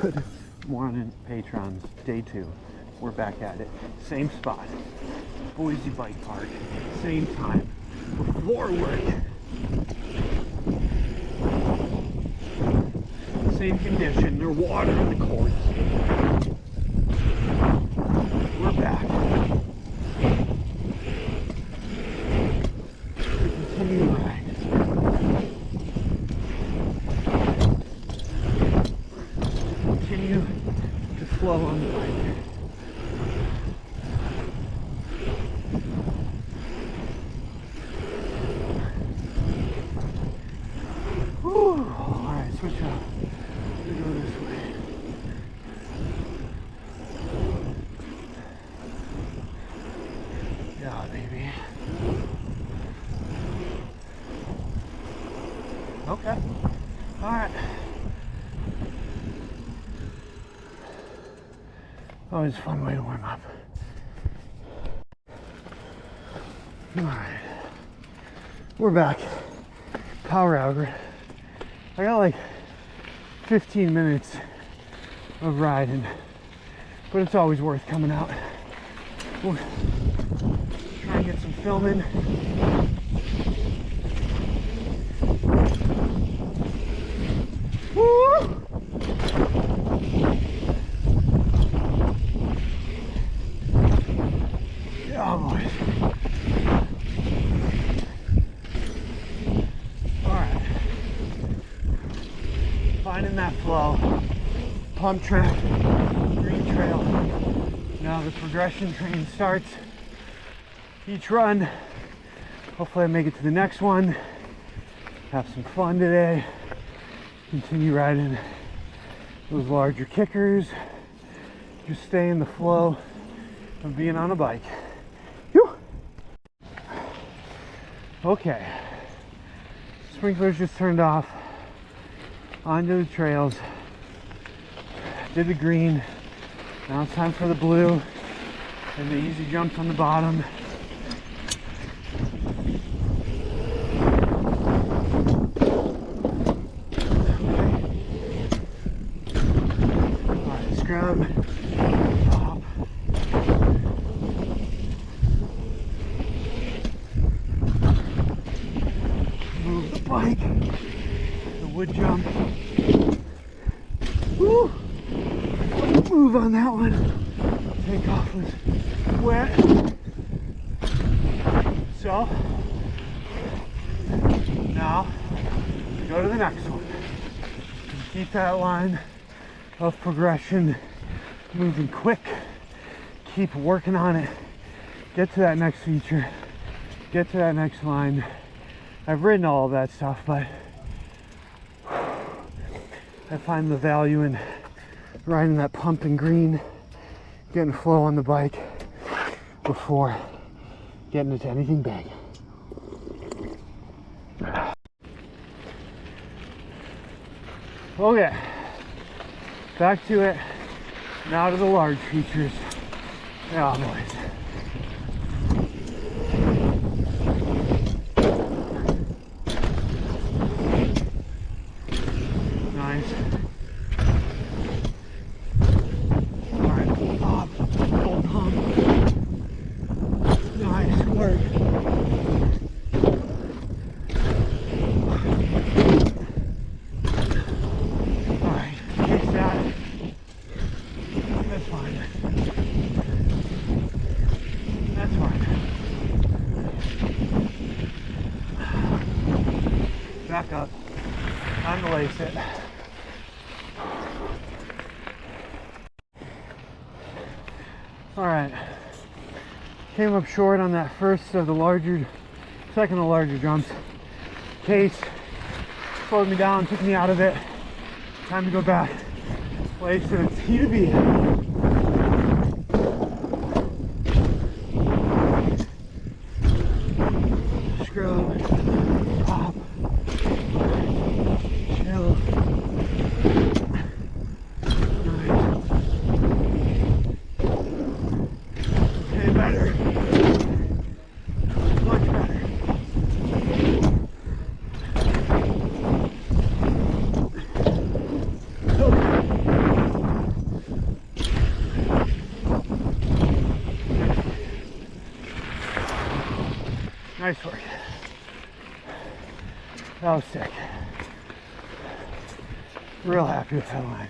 Good morning, patrons. Day 2. We're back at it. Same spot. Boise Bike Park. Same time. We're floor work. Same condition. There's water in the courts. We're back. We continue to ride. Continue to flow on the bike. Alright, switch up. We go this way. Yeah, baby. Okay. Alright. Always a fun way to warm up. Alright. We're back. Power hour. I got like 15 minutes of riding, but it's always worth coming out. We'll try and get some filming. Woo! Yeah, boys. Alright. Finding that flow. Pump track, green trail. Now the progression train starts. Each run. Hopefully I make it to the next one. Have some fun today. Continue riding those larger kickers. Just stay in the flow of being on a bike. Whew. Okay. Sprinklers just turned off. Onto the trails. Did the green. Now it's time for the blue and the easy jumps on the bottom. Alright, scrub. Pop. Move the bike. The wood jump. Woo! Move on that one. Takeoff was wet. So now go to the next one. Keep that line of progression moving quick. Keep working on it. Get to that next feature. Get to that next line. I've ridden all of that stuff, but I find the value in riding that pump and green, getting flow on the bike before getting into anything big. Okay, back to it. Now to the large features. Yeah, boys. Nice. Nice work. Alright, taste that. That's fine. That's fine. Back up. Time to lace it. Alright. Came up short on that first of the larger, second of the larger jumps. Pace slowed me down, took me out of it. Time to go back. Place to the T to B. Scrub, pop, chill. Okay, better. Much better. Okay. Nice work. That was sick. Real happy with that line.